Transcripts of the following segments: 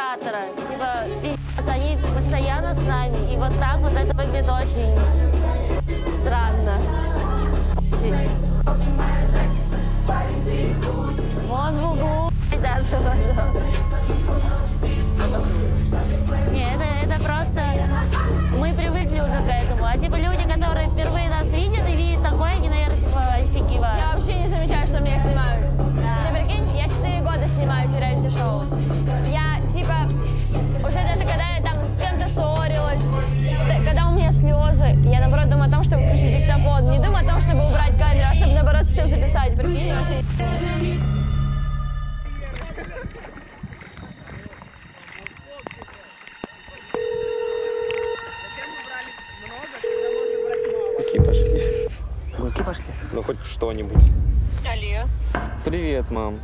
оператора. Типа, пиздец, они постоянно с нами. И вот так вот это выглядит очень странно. Вон в углу, даже. Не, это просто... Мы привыкли уже к этому. А типа люди, которые впервые нас видят и видят такое, они, наверное, типа офигевают. Я вообще не замечаю, что меня снимают. Да. Ты прикинь, я 4 года снимаюсь в реалити-шоу. Я, типа, уже даже когда я там с кем-то ссорилась, когда у меня слезы, я, наоборот, думаю о том, чтобы включить диктофон. Не думаю о том, чтобы убрать камеру, а чтобы, наоборот, все записать. Прикинь, вообще... Пошли. Гульки пошли? Ну, хоть что-нибудь. Алло. Привет, мам.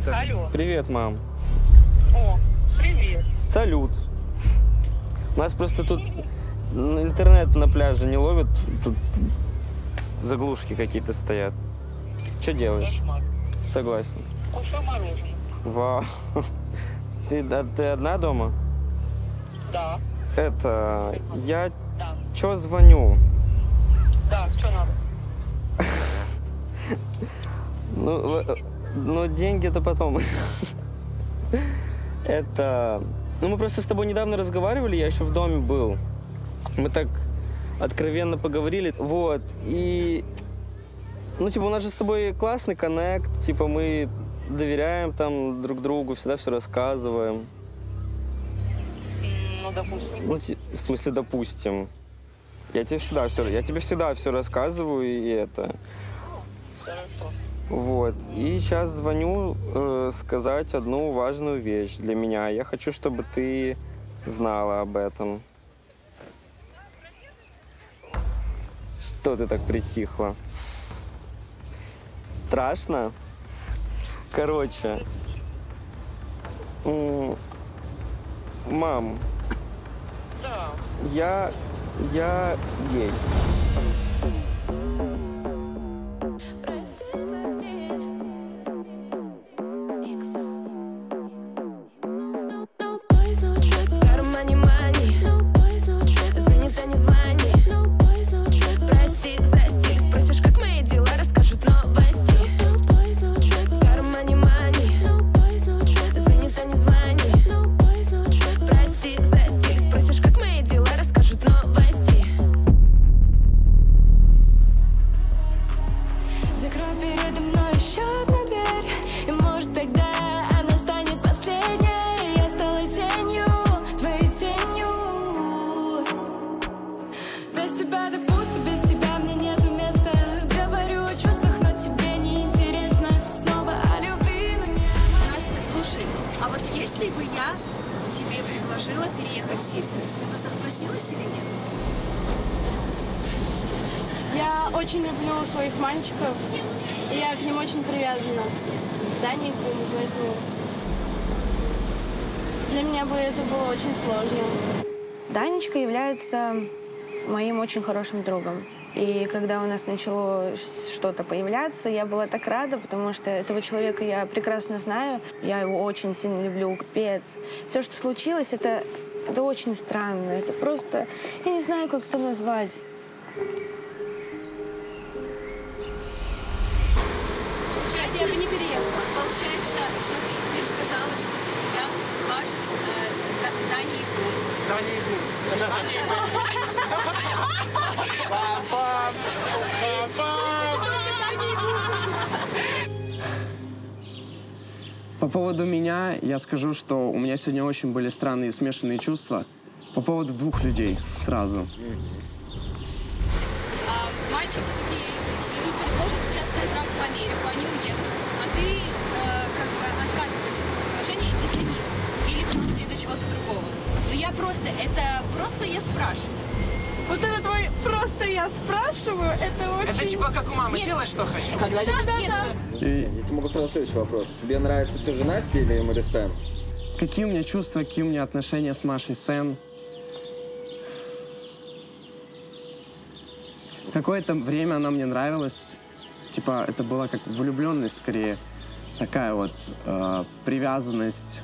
Алло. Привет, мам. О, привет. Салют. У нас просто тут интернет на пляже не ловит. Тут заглушки какие-то стоят. Что делаешь? Кошмар. Согласен. Кушаю мороженое. Вау. Ты одна дома? Да. Это... Я... Да. Чё звоню? Да, что надо? Ну, деньги-то потом. Это... Ну, мы просто с тобой недавно разговаривали, я еще в доме был. Мы так откровенно поговорили. Вот. И... Ну, типа, у нас же с тобой классный коннект. Типа, мы доверяем там друг другу, всегда все рассказываем. Ну, допустим. Ну, в смысле, допустим. Я тебе всегда все рассказываю, и это... Хорошо. Вот. И сейчас звоню сказать одну важную вещь для меня. Я хочу, чтобы ты знала об этом. Что ты так притихла? Страшно? Короче. Мам. Да. Я гей. Я очень люблю своих мальчиков, и я к ним очень привязана. Дани и Кум, поэтому для меня бы это было очень сложно. Данечка является моим очень хорошим другом. И когда у нас начало что-то появляться, я была так рада, потому что этого человека я прекрасно знаю. Я его очень сильно люблю, капец. Все, что случилось, это очень странно. Это просто... Я не знаю, как это назвать. Я бы не переехала. Получается, смотри, ты сказала, что для тебя важен Даня и Кум. Даня и Кум. По поводу меня я скажу, что у меня сегодня очень были странные смешанные чувства. По поводу двух людей сразу. Мальчики такие, ему предложат сейчас контракт в Америку, они уедут, а ты как бы отказываешься от предложения из них или просто из-за чего-то другого. Но я просто я спрашиваю. Вот это твой «просто я спрашиваю», это очень... Это типа как у мамы, Нет. делай, что хочу. Да. Я тебе могу сразу следующий вопрос. Тебе нравится все же Настя или Марисен? Какие у меня чувства, какие у меня отношения с Машей Сен? Какое-то время она мне нравилась. Типа, это была как влюбленность скорее. Такая вот привязанность.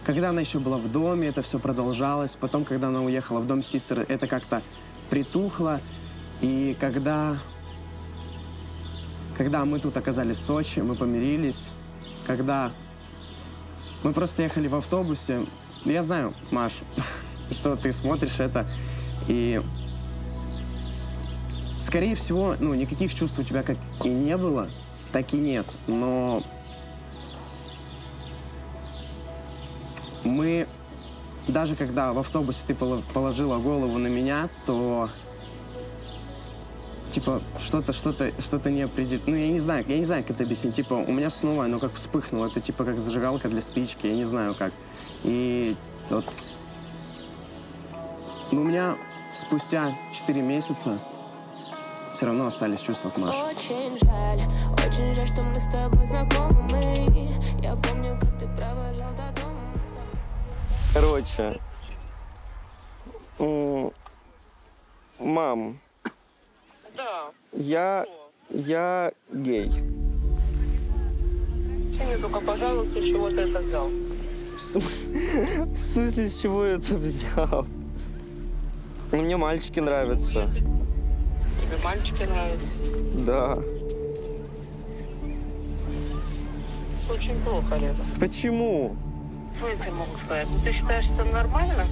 Когда она еще была в доме, это все продолжалось. Потом, когда она уехала в дом сестер, это как-то притухло. И когда мы тут оказались в Сочи, мы помирились. Когда мы просто ехали в автобусе. Я знаю, Маш, что ты смотришь это. И, скорее всего, ну, никаких чувств у тебя как и не было, так и нет. Но мы, даже когда в автобусе ты положила голову на меня, то типа что-то не определено. Ну, я не знаю, как это объяснить. Типа, у меня снова оно как вспыхнуло. Это типа как зажигалка для спички, я не знаю как. И вот, ну, у меня спустя 4 месяца все равно остались чувства к Маше. Очень жаль, что мы с тобой знакомы. Я помню, как ты провожал до дома. Короче, мам, Да. я гей. Мне только, пожалуйста, с чего ты это взял? В смысле, с чего я это взял? Ну, мне мальчики нравятся. Тебе мальчики нравятся? Да. Очень плохо, Лена. Почему? Что я тебе могу сказать? Ну, ты считаешь, что нормально?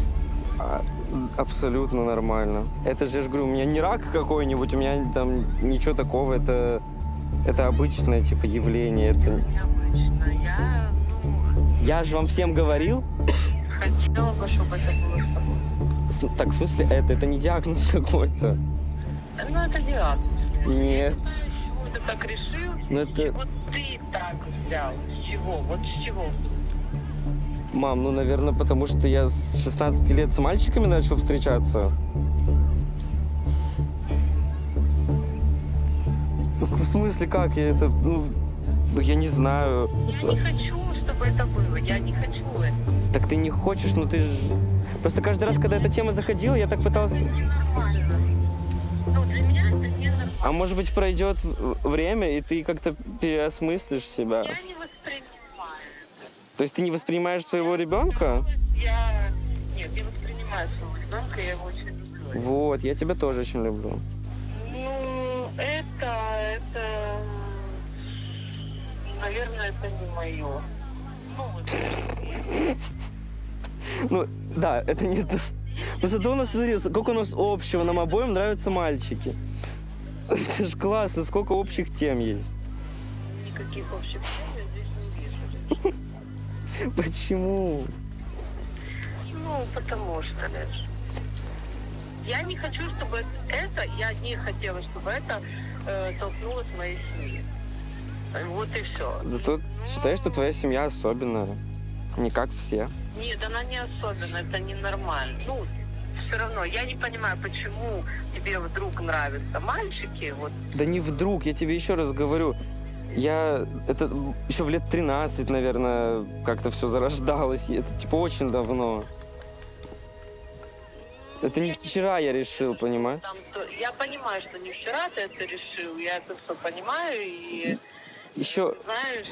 Абсолютно нормально. Это же, я же говорю, у меня не рак какой-нибудь, у меня там ничего такого. Это обычное, типа, явление. Это... Необычно. Я же вам всем говорил. Хотела бы, чтобы это было с тобой. Так, в смысле, это не диагноз какой-то. Ну, это диагноз. Нет. Почему ты так решил? Ну, это... Вот ты так взял. С чего? Вот с чего? Мам, ну, наверное, потому что я с 16 лет с мальчиками начал встречаться. Ну, в смысле, как? Я это, ну, я не знаю. Я не хочу, чтобы это было. Я не хочу это. Так ты не хочешь, но ты же... Просто каждый раз, когда эта тема заходила, я так пытался... Это ненормально. Ну, для меня это ненормально. А может быть, пройдет время, и ты как-то переосмыслишь себя? Я не воспринимаю. То есть ты не воспринимаешь своего ребенка? Нет, я воспринимаю своего ребенка, я его очень люблю. Вот, я тебя тоже очень люблю. Ну, это, наверное, это не мое. Ну, да, это не то. Но зато у нас, смотри, сколько у нас общего, нам обоим нравятся мальчики. Это ж классно, сколько общих тем есть. Никаких общих тем я здесь не вижу. Почему? Ну, потому что, Леш, я не хочу, чтобы я не хотела, чтобы это толкнулось в моей семье. Вот и все. Зато считаешь, что твоя семья особенная. Не как все. Нет, она не особенная, это ненормально. Ну, все равно, я не понимаю, почему тебе вдруг нравятся мальчики. Вот. Да не вдруг, я тебе еще раз говорю. Это еще в лет 13, наверное, как-то все зарождалось. Это типа очень давно. Это не вчера я решил, понимаешь? Я понимаю, что не вчера ты это решил, я это все понимаю. И еще... знаешь,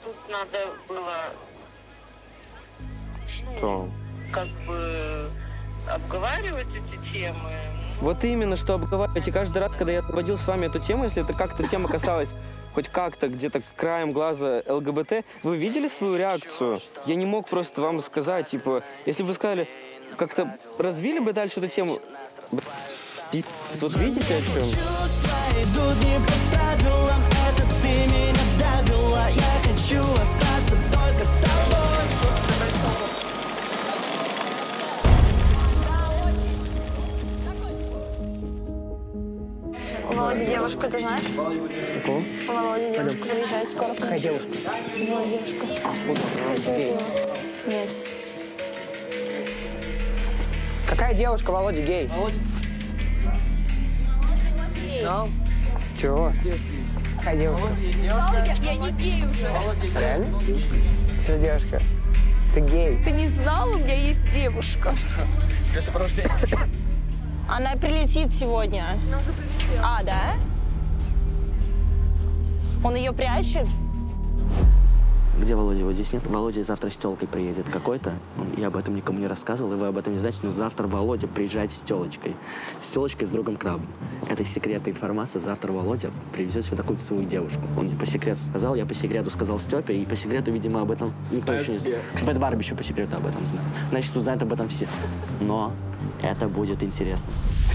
тут надо было... Что? Как бы обговаривать эти темы. Вот именно, что обговаривать. И каждый раз, когда я проводил с вами эту тему, если это как-то тема касалась хоть как-то где-то краем глаза ЛГБТ, вы видели свою реакцию? Я не мог просто вам сказать, типа, если бы вы сказали, как-то развили бы дальше эту тему. Вот видите, о чем? Чувства идут не по правилам, это ты меня довела. Я хочу остаться только с тобой. У Володи девушка, ты знаешь? Какого? У Володи девушка приезжает скоро. Какая девушка? Володи девушка. Гей. Нет. Какая девушка, Володя, гей? Знал? Чего? Какая девушка? Я не гей уже. Реально? Что девушка? Ты гей. Ты не знал, у меня есть девушка. Тебе сопровождение. Она прилетит сегодня. Она уже прилетела. А, да? Он ее прячет? Где Володя? Его здесь нет. Володя завтра с тёлкой приедет какой-то. Я об этом никому не рассказывал, и вы об этом не знаете, но завтра Володя приезжает с тёлочкой. С тёлочкой, с другом Крабом. Это секретная информация. Завтра Володя привезет себе такую свою девушку. Он мне по секрету сказал, я по секрету сказал Стёпе, и по секрету, видимо, об этом никто еще не знает. Бэд Барби еще по секрету об этом знает. Значит, узнают об этом все. Но это будет интересно.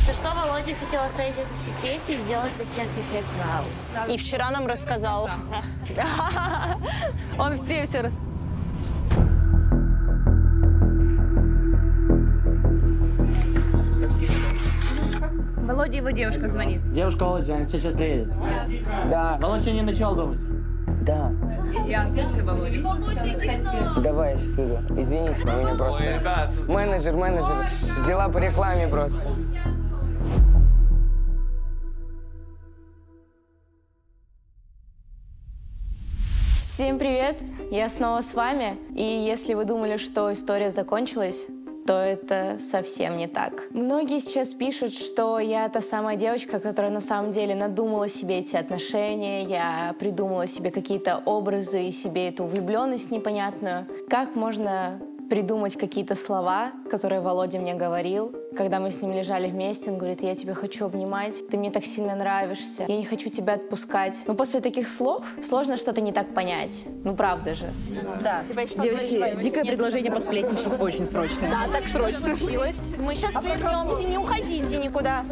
За что Володя хотел оставить это в секрете и сделать для всех эффект вау. И вчера нам рассказал. Он все раз. Володя, его девушка звонит. Девушка Володя, она сейчас приедет. Да. Володя сегодня начал думать. Да. Я слушаю Володя. Давай, я сейчас иду. Извините, у меня просто... Ой, ребят. Менеджер. Дела по рекламе просто. Всем привет! Я снова с вами. И если вы думали, что история закончилась, то это совсем не так. Многие сейчас пишут, что я та самая девочка, которая на самом деле надумала себе эти отношения, я придумала себе какие-то образы и себе эту влюбленность непонятную. Как можно придумать какие-то слова, которые Володя мне говорил? Когда мы с ним лежали вместе, он говорит: я тебя хочу обнимать, ты мне так сильно нравишься, я не хочу тебя отпускать. Но после таких слов сложно что-то не так понять. Ну правда же. Да. Девочки, дикое предложение посплетничать, очень срочное. Да, так срочно случилось. Мы сейчас вернемся, не уходите никуда.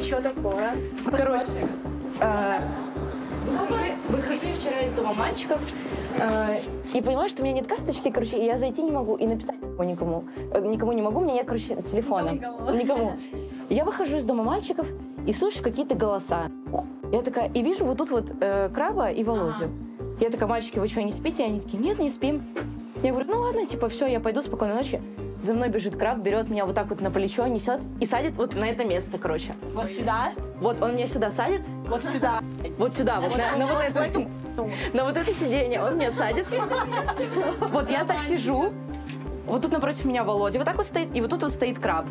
Что такое? Короче, выхожу вчера из дома мальчиков и понимаю, что у меня нет карточки, короче, и я зайти не могу и написать никому не могу, у меня нет, короче, телефона. Никому. Я выхожу из дома мальчиков и слышу какие-то голоса. Я такая, и вижу вот тут вот Краба и Володю. Я такая: мальчики, вы что, не спите? И они такие: нет, не спим. Я говорю: ну ладно, типа, все, я пойду, спокойной ночи. За мной бежит Краб, берет меня вот так вот на плечо, несет и садит вот на это место, короче. Вот сюда? Вот он меня сюда садит. Вот сюда. Вот сюда, вот на вот это. На вот это сиденье он меня садит. Вот я так сижу. Вот тут напротив меня Володя вот так вот стоит, и вот тут вот стоит Краб.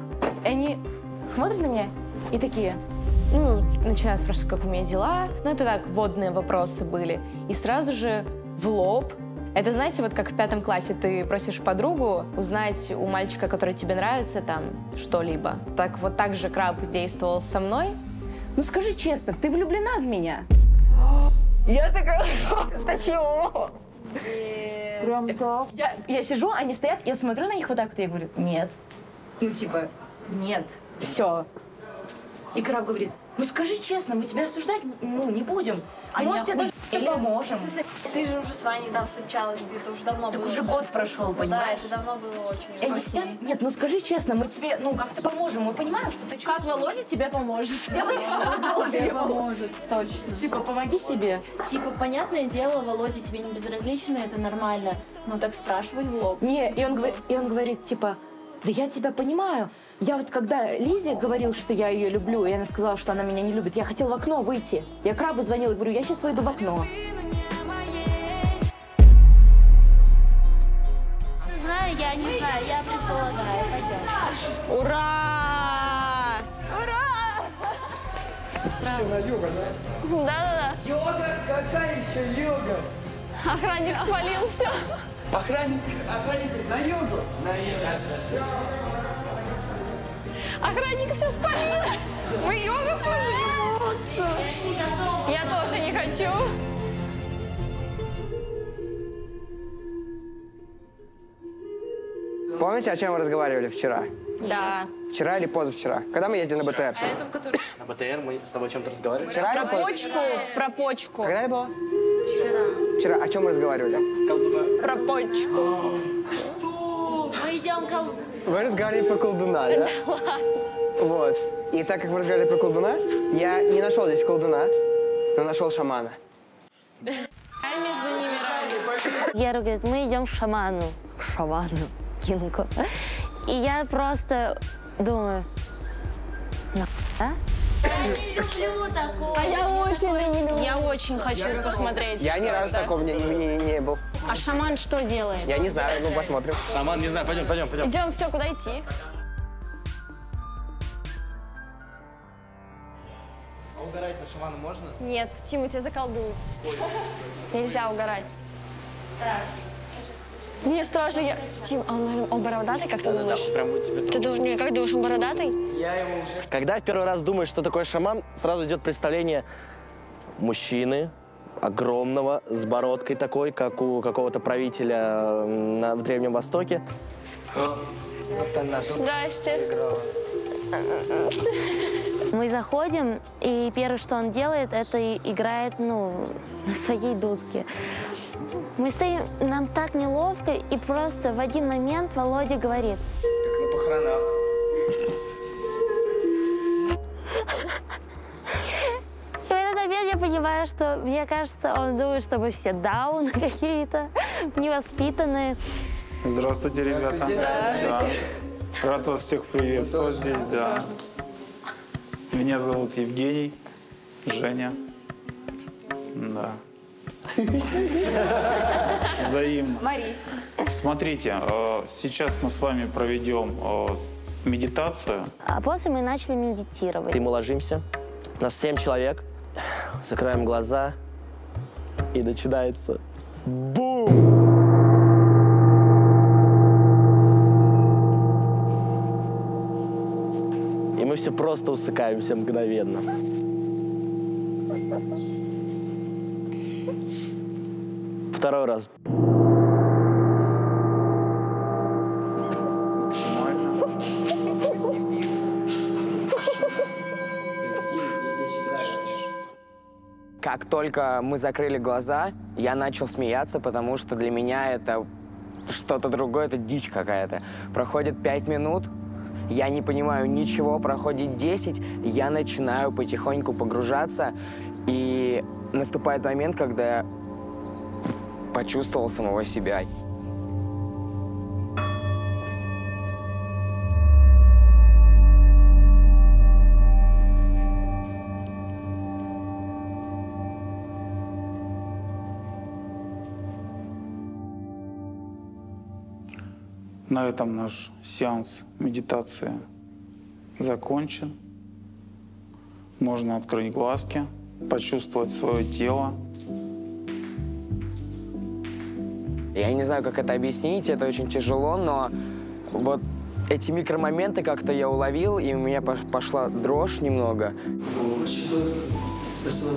И они смотрят на меня и такие, ну, начинают спрашивать, как у меня дела. Ну, это так, вводные вопросы были. И сразу же в лоб. Это, знаете, вот как в 5 классе ты просишь подругу узнать у мальчика, который тебе нравится, там, что-либо. Так вот так же Краб действовал со мной. Ну, скажи честно, ты влюблена в меня? Я такая: чего? Я сижу, они стоят, я смотрю на них вот так вот, я говорю: нет. Ну, типа, нет. Все. И Краб говорит: ну скажи честно, мы тебя осуждать не будем. Может, тебе даже поможем. Ты же уже с Ваней там встречалась, это уже давно было. Так уже год прошел, понимаешь? Да, это давно было очень. И они сидят: нет, ну скажи честно, мы тебе, ну, как-то поможем, мы понимаем, что ты чувствуешь. Как Володя тебе поможет? Я Володя тебе поможет, точно. Типа, помоги себе. Типа, понятное дело, Володя тебе не безразлично, это нормально. Но так спрашивай в лоб. Не, и он говорит, типа: да я тебя понимаю. Я вот когда Лизе говорил, что я ее люблю, и она сказала, что она меня не любит, я хотел в окно выйти. Я Крабу звонила и говорю: я сейчас выйду в окно. Я не знаю, я предполагаю. Пойдем. Ура! Ура! Все на йога, да? Да. Йога? Какая еще йога? Охранник свалил, все. Охранник на йогу? На йогу. Охранник все спалил. Мы йогу будем. Я тоже не хочу. Помните, о чем мы разговаривали вчера? Да. Вчера или позавчера? Когда мы ездили на БТР? На БТР мы с тобой о чем-то разговаривали? Вчера или Про позавчера? почку. Про почку. Когда это было? Вчера. О чем мы разговаривали? Про почку. Мы идем к... Вы разговаривали про колдуна, да? Вот. И так как мы разговаривали про колдуна, я не нашел здесь колдуна, но нашел шамана. А между ними разница. Гера говорит: мы идем к шаману. К шаману. Кинку. И я просто думаю: а? Я не люблю такого. А я очень люблю. Я очень хочу посмотреть. Я ни разу такого не был. А шаман что делает? Я не знаю, ну посмотрим. Шаман, не знаю, пойдем. Идем, все, куда идти? угорать на шамана можно? Нет, Тима, тебя заколдуют. Нельзя угорать. Мне страшно. Тим, а он бородатый, как ты думаешь? Как думаешь, он бородатый? Когда в первый раз думаешь, что такое шаман, сразу идет представление мужчины, огромного, с бородкой такой, как у какого-то правителя в Древнем Востоке. Здрасте. Мы заходим, и первое, что он делает, это играет, на своей дудке. Мы стоим, нам так неловко, и просто в один момент Володя говорит: Как на похоронах. И в этот момент я понимаю, что, мне кажется, он думает, что мы все дауны какие-то, невоспитанные. Здравствуйте, ребята. Здравствуйте. Да. Рад вас всех приветствовать здесь, да. Меня зовут Евгений, Женя. Да. Взаимно. Мари. Смотрите, сейчас мы с вами проведем медитацию. А после мы начали медитировать. Мы ложимся, нас 7 человек, закрываем глаза, и начинается бум! И мы все просто усыкаемся мгновенно. Второй раз. Как только мы закрыли глаза, я начал смеяться, потому что для меня это что-то другое, это дичь какая-то. Проходит 5 минут, я не понимаю ничего, проходит 10, я начинаю потихоньку погружаться, и наступает момент, когда я почувствовал самого себя. На этом наш сеанс медитации закончен. Можно открыть глазки, почувствовать свое тело. Я не знаю, как это объяснить, это очень тяжело, но вот эти микромоменты как-то я уловил, и у меня пошла дрожь немного. Спасибо,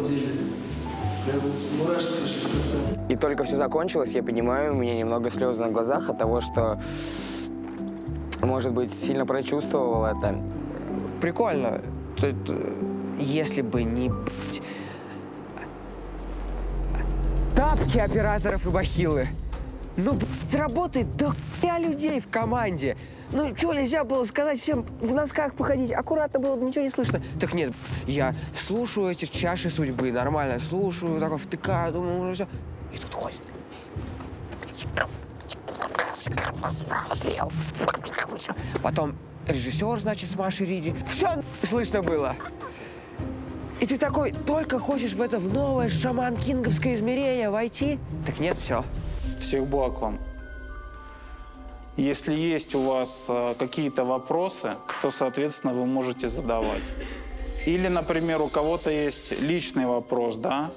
мурашки пошли в лицо. И только все закончилось, я понимаю, у меня немного слезы на глазах от того, что, может быть, сильно прочувствовал это. Прикольно. Если бы не тапки операторов и бахилы. Ну, работает до хуя людей в команде. Ну, чего нельзя было сказать всем в носках походить? Аккуратно было бы, ничего не слышно. Так нет, я слушаю эти чаши судьбы, нормально слушаю, такой втыкаю, думаю, уже все. И тут ходит. Потом режиссер, значит, с Машей Риди. Все слышно было. И ты такой, только хочешь в это в новое шаман-кинговское измерение войти? Так нет, все. Всех благ вам. Если есть у вас какие-то вопросы, то, соответственно, вы можете задавать. Или, например, у кого-то есть личный вопрос, да?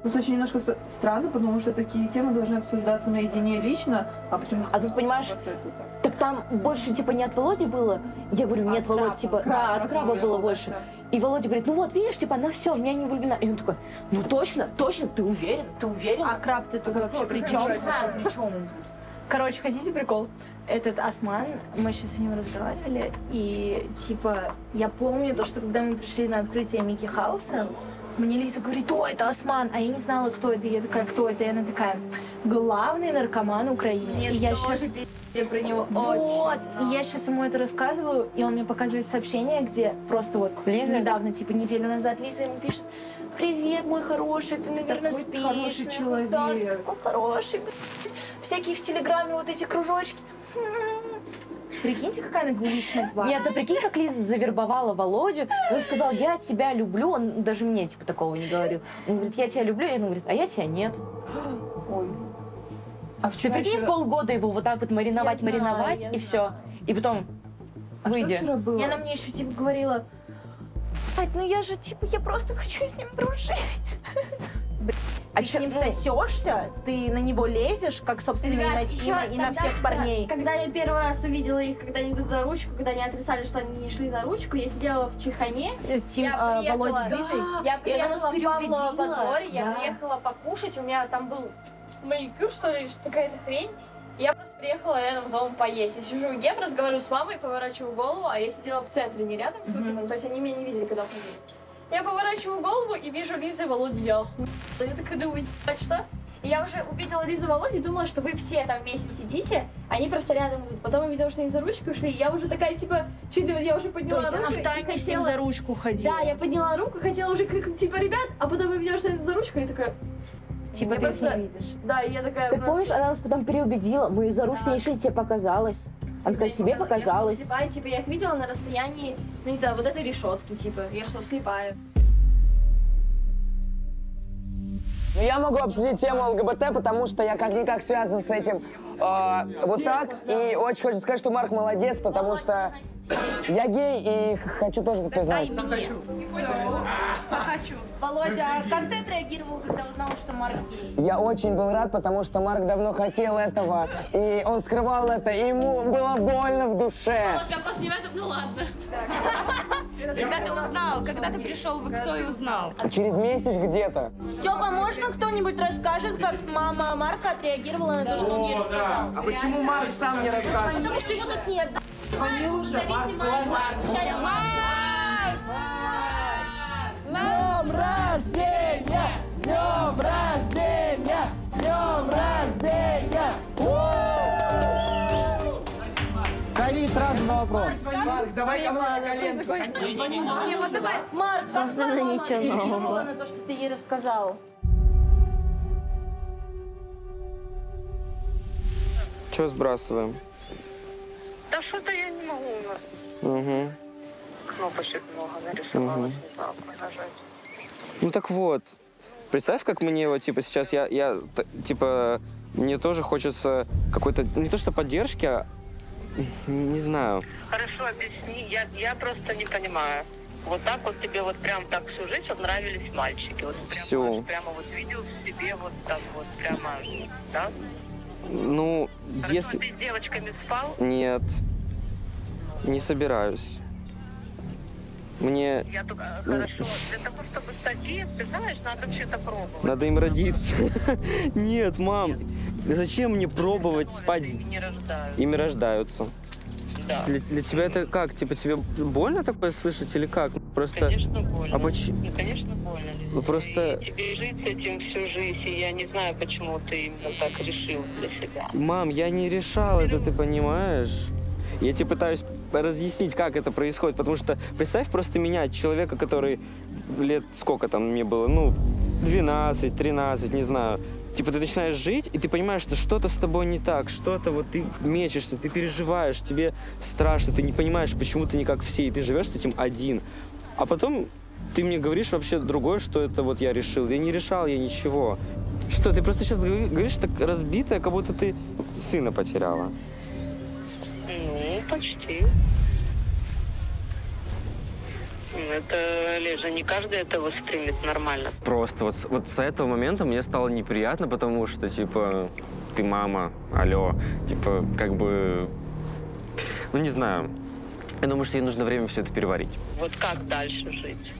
Просто очень немножко странно, потому что такие темы должны обсуждаться наедине лично, а почему? А тут, понимаешь, так там больше, типа, не от Володи было. Я говорю, нет, Володя, типа, да, от краба было больше. И Володя говорит, ну вот, видишь, типа, она все, в меня не влюблена. И он такой, ну точно, точно, ты уверен, ты уверен? А краб ты тут вообще при чем? Короче, хотите прикол? Этот Осман, мы сейчас с ним разговаривали, и, типа, я помню то, что когда мы пришли на открытие Микки Хауса, мне Лиза говорит, о, это Осман, а я не знала, кто это. Я такая, кто это? И она такая, главный наркоман Украины. Нет, и я тоже сейчас... про него Вот, и я сейчас ему это рассказываю, и он мне показывает сообщение, где просто вот Лиза? недавно, типа неделю назад, Лиза ему пишет, привет, мой хороший, ты, наверное, такой спишь. хороший человек. Да, ты такой хороший, блядь. Всякие в Телеграме вот эти кружочки. Прикиньте, какая она двуличная тварь. Нет, да прикинь, как Лиза завербовала Володю. Он сказал, я тебя люблю. Он даже мне, типа, такого не говорил. Он говорит, я тебя люблю. И он говорит, а я тебя нет. Ой. А ты прикинь, полгода его вот так вот мариновать, и все. И потом Выйди. И она мне еще типа говорила: Ать, ну я же типа, я просто хочу с ним дружить. Ты с ним сосешься, ты на него лезешь, как, собственно, и на Тима, и на всех парней. Когда я первый раз увидела их, когда они идут за ручку, когда они отрицали, что они не шли за ручку, я сидела в Чехане. Володя с Лизой? Я приехала в Павлово Подворье, я приехала покушать, у меня там был маникюр, что ли, что какая-то хрень. Я просто приехала рядом с домом поесть. Я сижу, ем, разговариваю с мамой, поворачиваю голову, а я сидела в центре, не рядом с выходом, то есть они меня не видели, когда ходили. Я поворачиваю голову и вижу Лизу и Володю, я охуела. Я такая думаю, что? И я уже увидела Лизу и Володю и думала, что вы все там вместе сидите, они просто рядом идут. Потом я видела, что они за ручку ушли, и я уже такая, типа, чуть ли я уже подняла руку. То есть она втайне с ним за ручку ходила? Да, я подняла руку, хотела уже крикнуть, типа, ребят, а потом я видела, что они за ручку, и я такая... Типа ты просто... не видишь. Да, и я такая... Ты помнишь, она нас потом переубедила, мы за ручку не шли, тебе показалось. Она такая, тебе показалось. Я слепая, типа, я их видела на расстоянии, ну не знаю, вот этой решетки, типа, я что, слепая? Ну, я могу обсудить тему ЛГБТ, потому что я как-никак связан с этим вот так. И очень хочу сказать, что Марк молодец, потому что я гей и хочу тоже это признать. Хочу. Володя, а как ты отреагировал, когда узнал, что Марк гей? Я очень был рад, потому что Марк давно хотел этого, и он скрывал это, и ему было больно в душе. Я просто не в этом, ну ладно. Когда ты узнал, когда ты пришел в ИКСО и узнал? Через месяц где-то. Степа, можно кто-нибудь расскажет, как мама Марка отреагировала на то, что он ей рассказал? А почему Марк сам не расскажет? Потому что его тут нет. Звони лучше, Марк, С днем рождения! С днем рождения! С днем рождения! Садись сразу на вопрос. Марк, давай ко мне на коленки. Марк, как Собственно, мама ничего отреагировала нового. на то, что ты ей рассказал? Че сбрасываем? Да что-то я не могу. Угу. Кнопочек много нарисовалось, не знаю, как нажать. Ну так вот, представь, как мне вот, типа, сейчас типа, мне тоже хочется какой-то, не то что поддержки, а, не знаю. Хорошо, объясни, я просто не понимаю. Вот так вот тебе вот прям так всю жизнь вот нравились мальчики? Вот прямо вот видел в себе вот так вот прямо, да? Ну, Хорошо, если... ты с девочками спал? Нет, не собираюсь. Мне... Я только, хорошо, для того, чтобы стать геем, ты знаешь, надо вообще-то пробовать. Надо им родиться. Нет, мам, зачем мне пробовать спать? Ими рождаются. Да. Для тебя это как? Типа тебе больно такое слышать или как? Просто... Конечно, больно. А почему? Ну, конечно, больно. Ну, просто... И тебе жить с этим всю жизнь, и я не знаю, почему ты именно так решил для себя. Мам, я не решал это, ты понимаешь? Я тебе пытаюсь разъяснить, как это происходит, потому что представь просто меня, человека, который лет, сколько там мне было, ну, 12, 13, не знаю. Типа ты начинаешь жить, и ты понимаешь, что что-то с тобой не так, что-то вот ты мечешься, ты переживаешь, тебе страшно, ты не понимаешь, почему ты не как все, и ты живешь с этим один. А потом ты мне говоришь вообще другое, что это вот я решил. Я не решал, я ничего. Что, ты просто сейчас говоришь так разбитая, как будто ты сына потеряла. Ну, почти. Это, Лежа, не каждый это воспримет нормально. Просто вот с этого момента мне стало неприятно, потому что, типа, ты мама, алло, типа, как бы, ну, не знаю. Я думаю, что ей нужно время все это переварить. Вот как дальше жить?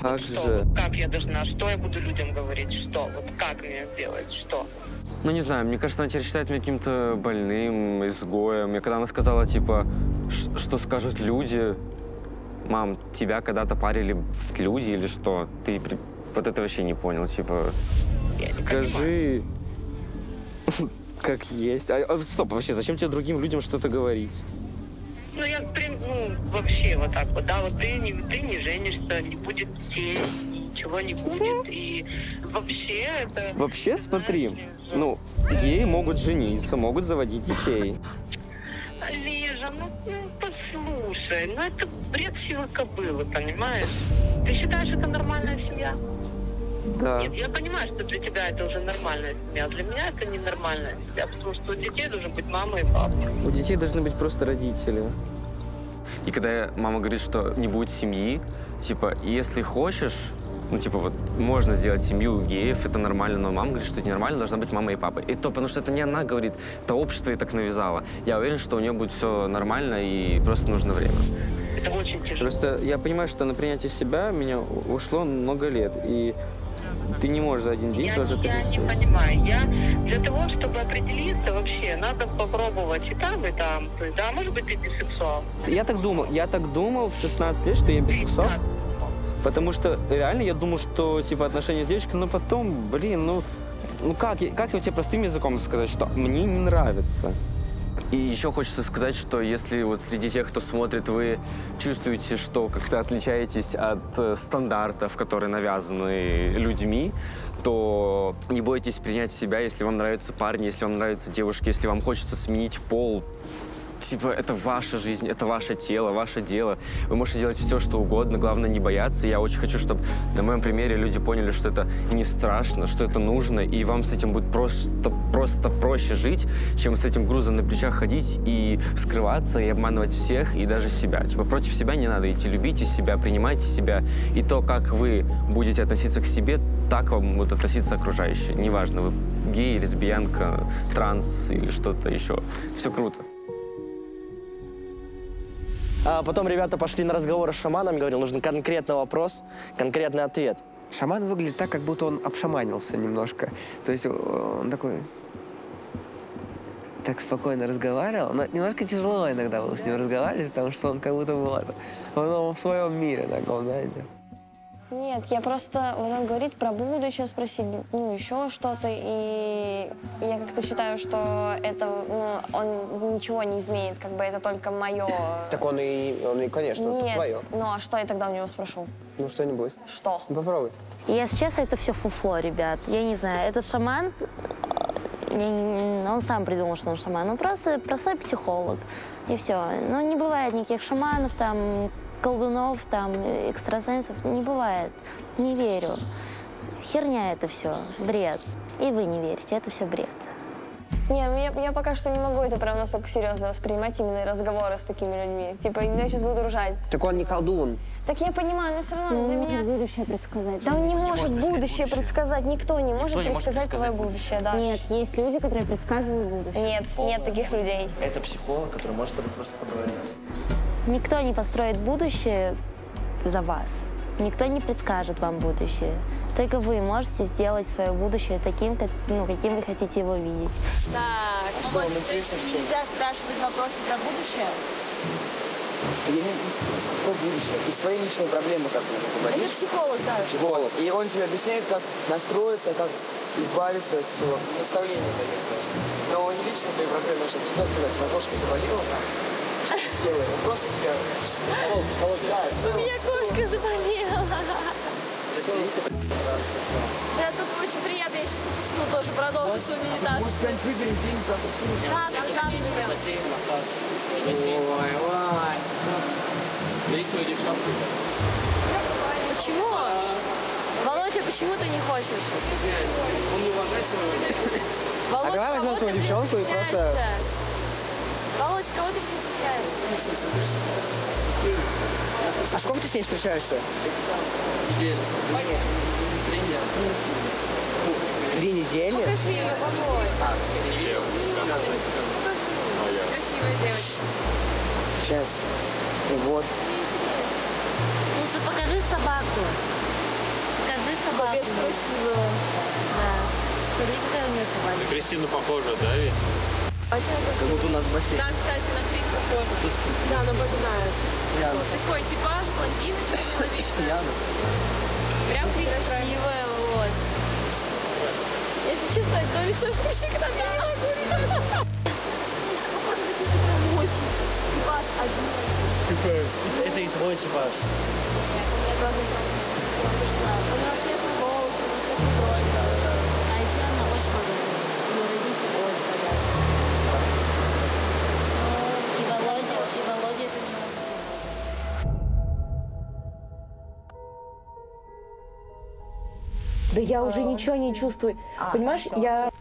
Как вот что? же? Вот как я должна, что я буду людям говорить, что? Вот как мне сделать, что? Ну, не знаю, мне кажется, она теперь считает меня каким-то больным, изгоем. И когда она сказала, типа, что скажут люди, мам, тебя когда-то парили люди или что? Ты вот это вообще не понял, типа, скажи, как есть. Стоп, вообще, зачем тебе другим людям что-то говорить? Ну, я, вообще вот так вот, да, вот ты не женишься, не будет детей, ничего не будет, и вообще это... Вообще, смотри, ну, геи могут жениться, могут заводить детей. Лежа, ну послушай, ну это бред сивой кобылы, понимаешь? Ты считаешь, это нормальная семья? Да. Нет, я понимаю, что для тебя это уже нормальная семья, а для меня это ненормальная семья, потому что у детей должны быть мама и папа. У детей должны быть просто родители. И когда мама говорит, что не будет семьи, типа, если хочешь, ну, типа, вот, можно сделать семью у геев, это нормально, но мама говорит, что это ненормально, должна быть мама и папа. И то, потому что это не она говорит, это общество ей так навязало. Я уверен, что у нее будет все нормально, и просто нужно время. Это очень тяжело. Просто я понимаю, что на принятие себя меня ушло много лет, и ты не можешь за один день тоже это Я не понимаю. Для того, чтобы определиться вообще, надо попробовать и там, то есть, да, может быть, ты бисексуал. Я так думал в 16 лет, что я бисексуал. Потому что реально я думал, что типа отношения с девочкой, но потом, блин, ну как я тебе простым языком сказать, что мне не нравится. И еще хочется сказать, что если вот среди тех, кто смотрит, вы чувствуете, что как-то отличаетесь от стандартов, которые навязаны людьми, то не бойтесь принять себя, если вам нравятся парни, если вам нравятся девушки, если вам хочется сменить пол. Типа, это ваша жизнь, это ваше тело, ваше дело. Вы можете делать все, что угодно, главное не бояться. Я очень хочу, чтобы на моем примере люди поняли, что это не страшно, что это нужно, и вам с этим будет просто проще жить, чем с этим грузом на плечах ходить и скрываться, и обманывать всех, и даже себя. Типа, против себя не надо идти, любите себя, принимайте себя, и то, как вы будете относиться к себе, так вам будут относиться окружающие. Неважно, вы гей, лесбиянка, транс или что-то еще. Все круто. А потом ребята пошли на разговоры с шаманом, говорил, нужен конкретный вопрос, конкретный ответ. Шаман выглядит так, как будто он обшаманился немножко. То есть он такой... так спокойно разговаривал. Но немножко тяжело иногда было с ним разговаривать, потому что он как будто был в своем мире таком, знаете. Нет, я просто, вот он говорит про будущее спросить, ну, еще что-то, и я как-то считаю, что это, ну, он ничего не изменит, как бы это только мое. Так он и конечно, нет, твое. Ну, а что я тогда у него спрошу? Ну, что-нибудь. Что? Попробуй. Если честно, это все фуфло, ребят. Я не знаю, этот шаман, он сам придумал, что он шаман. Он просто простой психолог, и все. Ну, не бывает никаких шаманов там, колдунов, там, экстрасенсов, не бывает. Не верю. Херня это все, бред. И вы не верите, это все бред. Не, я пока что не могу это прям настолько серьезно воспринимать, именно разговоры с такими людьми. Типа, я сейчас буду ржать. Так он не колдун. Так я понимаю, но все равно Он для может меня... будущее предсказать. Да он не может будущее предсказать. Никто не может предсказать твое будущее, да. Нет, есть люди, которые предсказывают будущее. Нет таких людей. Это психолог, который может с тобой просто поговорить. Никто не построит будущее за вас. Никто не предскажет вам будущее. Только вы можете сделать свое будущее таким, каким вы хотите его видеть. Так, что, то есть нельзя спрашивать вопросы про будущее? Какое будущее? Из своей личной проблемы как-то поговоришь? Это психолог, да. Психолог. И он тебе объясняет, как настроиться, как избавиться от всего. Наставление дает, конечно. Но не лично твои проблемы, чтобы нельзя сказать, моя кошка заболела, что ты сделаешь? Он просто тебя психолог, да, У меня кошка заболела. Да, тут очень приятно, я сейчас тут усну, тоже продолжу свою медитацию. Может, как-нибудь выберем день, завтра Завтра. бассейн, массаж. Ой. Бери свою девчонку. Почему? Володя, почему ты не хочешь? Стесняется. Он не уважает своего. Володя, давай возьмем кого твою ты девчонку и стесняешься? просто- Володя, кого ты стесняешься? А сколько ты с ней встречаешься? Неделю. 3 недели? Покажи ее, Володя. Красивая девочка. Сейчас. И вот. Лучше покажи собаку. Покажи собаку. Капец красивая. Да. Смотри, какая у нее собака. На Кристину похожа, да, ведь? А тебе Как будто у нас бассейн. Да, кстати, на Крис похоже. Да, напоминает. Яна. Такой типаж, блондиночка, человечная. Яна. Прям красивая, вот. Если честно, то лицо скрести, когда ты не могу. Типаж один. Это и твой типаж. У него светлый волос, у него светлый брови. А еще она очень богатая. Ее родители очень богатые. И Володя это не Да я уже ничего не чувствую. Понимаешь, я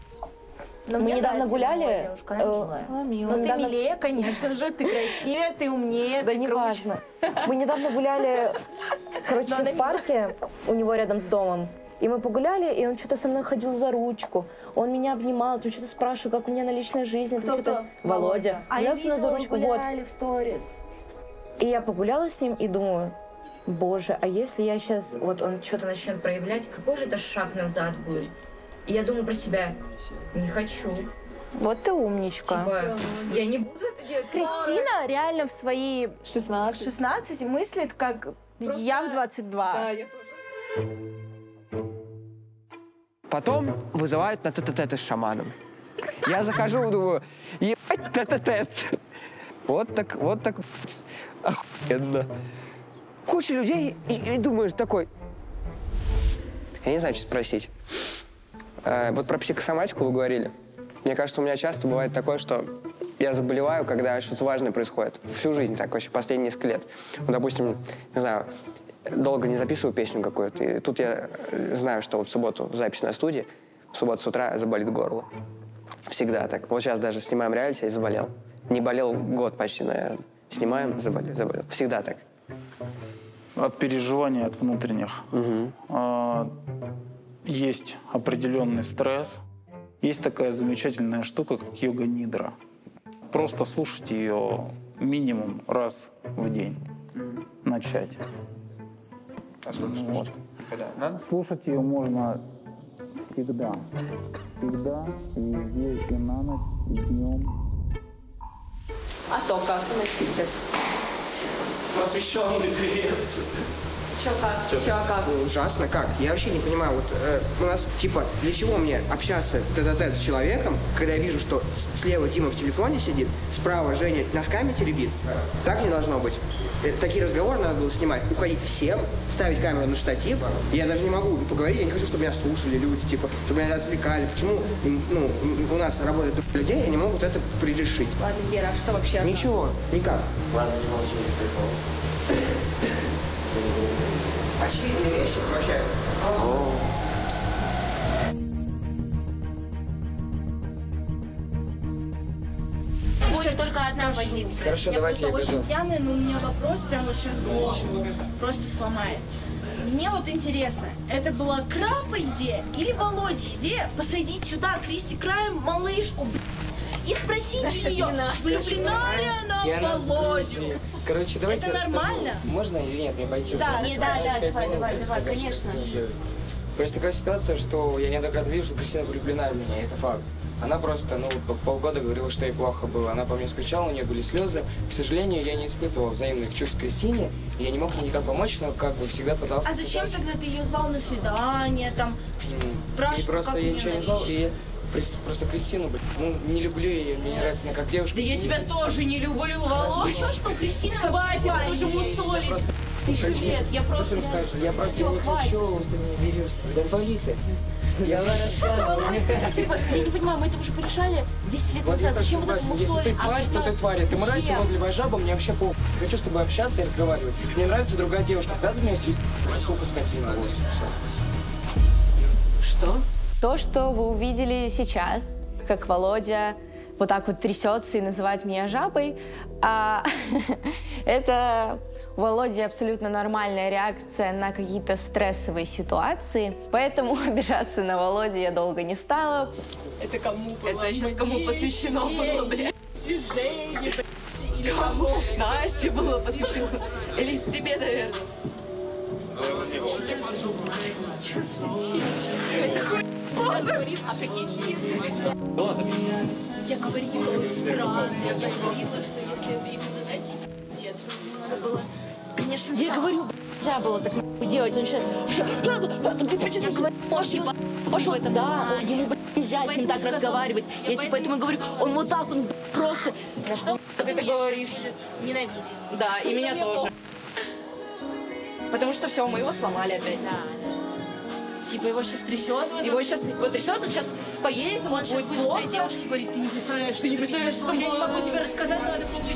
Но мы недавно гуляли. Девушка, она милая. Но ты милее, конечно же, ты красивее, ты умнее. Да не важно. Мы недавно гуляли, короче, в парке у него рядом с домом. И мы погуляли, и он что-то со мной ходил за ручку. Он меня обнимал, там что-то спрашивал, как у меня на личной жизни. Кто? Володя. А я видела, за ручку. Гуляли в сторис. И я погуляла с ним и думаю, боже, а если я сейчас, вот он что-то начнет проявлять, какой же это шаг назад будет? И я думаю про себя, не хочу. Вот ты умничка. Типа, я не буду это делать. Кристина реально в свои 16 мыслит, как просто я в 22. Да, я тоже. Потом вызывают на тет-а-тет с шаманом. Я захожу, думаю, ебать, тет-а-тет. Вот так, охуенно. Куча людей, и думаешь такой, я не знаю, что спросить. Вот про психосоматику вы говорили. Мне кажется, у меня часто бывает такое, что я заболеваю, когда что-то важное происходит. Всю жизнь так, вообще, последние несколько лет. Вот, допустим, не знаю, долго не записываю песню какую-то, и тут я знаю, что вот в субботу запись на студии, в субботу с утра заболит горло. Всегда так. Вот сейчас даже снимаем реалити и заболел. Не болел год почти, наверное. Снимаем, заболел. Всегда так. От переживаний, от внутренних. Есть определенный стресс. Есть такая замечательная штука, как йога-нидра. Просто слушать ее минимум раз в день. Начать. А сколько слушать? Когда? Надо? Слушать ее можно всегда. Всегда, везде, и на ночь, и днем. А то как? Сейчас. Посвященный привет. Чё как? Ужасно как? Я вообще не понимаю. Вот у нас, типа, для чего мне общаться тет-а-тет с человеком, когда я вижу, что слева Дима в телефоне сидит, справа Женя носками теребит? Так не должно быть. Такие разговоры надо было снимать, уходить всем, ставить камеру на штатив. Я даже не могу поговорить, я не хочу, чтобы меня слушали люди, типа, чтобы меня отвлекали. Почему у нас работают людей, они могут это предрешить? Ладно, Гера, а что вообще? Ничего, никак. Ладно, не молчи, не прикол. Очевидные вещи вообще. Будет только одна позиция. Хорошо, давайте я очень пьяная, но у меня вопрос прямо сейчас голову просто сломает. Мне вот интересно, это была Крапа идея или Володя идея посадить сюда Кристи Крайм малышку, и спросить ее, влюблена ли она в Володю? Короче, давайте это нормально? Можно или нет, мне пойти? Да, давай, конечно. Просто такая ситуация, что я неоднократно вижу, что Кристина влюблена в меня, это факт. Она просто, полгода говорила, что ей плохо было. Она по мне скучала, у нее были слезы. К сожалению, я не испытывал взаимных чувств к Кристине, и я не мог ей никак помочь, но как бы всегда пытался... А зачем тогда ты ее звал на свидание, там, спрашивал, и просто я ничего не звал, и просто Кристину, не люблю ее, мне не нравится она как девушка. Да я тебя тоже не люблю, Володя. Что Кристина хватит, это уже мусолить. Нет, я просто не хочу, ты меня берешь. Да вали ты. Я рассказываю. Я не понимаю, мы это уже порешали 10 лет назад. Зачем вот это мусолить? Если ты тварь, то ты тварь. Ты мразь, уродливая жаба, мне вообще похуй. Хочу с тобой общаться и разговаривать. Мне нравится другая девушка. Когда ты меня сука, скотина. Что? То, что вы увидели сейчас, как Володя вот так вот трясется и называет меня жабой, это у Володи абсолютно нормальная реакция на какие-то стрессовые ситуации. Поэтому обижаться на Володю я долго не стала. Это кому было? Это сейчас кому посвящено было, блядь? Жене, блядь, или кому? Насте было посвящено. Или тебе, наверное. Это хуй. Он говорит, а какие я говорила, вот странно. Я говорила, что если это ему задать, детство, надо было... Конечно, я говорю, нельзя было так делать. Он сейчас... Ты почему говоришь? Пошел это, да, ему нельзя с ним так разговаривать. Я тебе поэтому говорю, он вот так, он просто... На что ты это говоришь? Ненавидеть. Да, и меня тоже. Потому что все, мы его сломали опять. Типа его сейчас трясет. Его сейчас вот трясет, он сейчас поедет, он сейчас будет своей девушке говорить, ты не представляешь, что я не могу тебе рассказать, но это мне.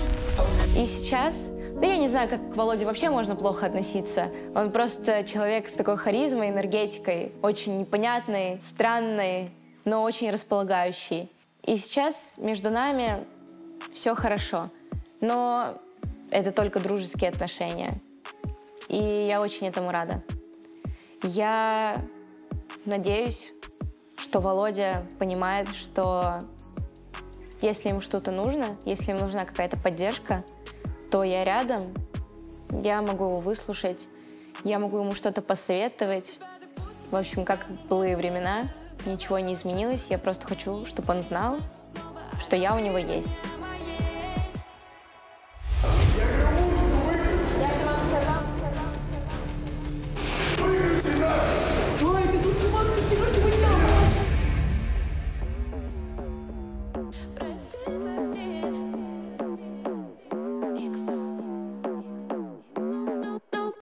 И сейчас, да я не знаю, как к Володе вообще можно плохо относиться. Он просто человек с такой харизмой, энергетикой, очень непонятный, странный, но очень располагающий. И сейчас между нами все хорошо. Но это только дружеские отношения. И я очень этому рада. Я надеюсь, что Володя понимает, что если ему что-то нужно, если ему нужна какая-то поддержка, то я рядом, я могу его выслушать, я могу ему что-то посоветовать. В общем, как в былые времена, ничего не изменилось. Я просто хочу, чтобы он знал, что я у него есть.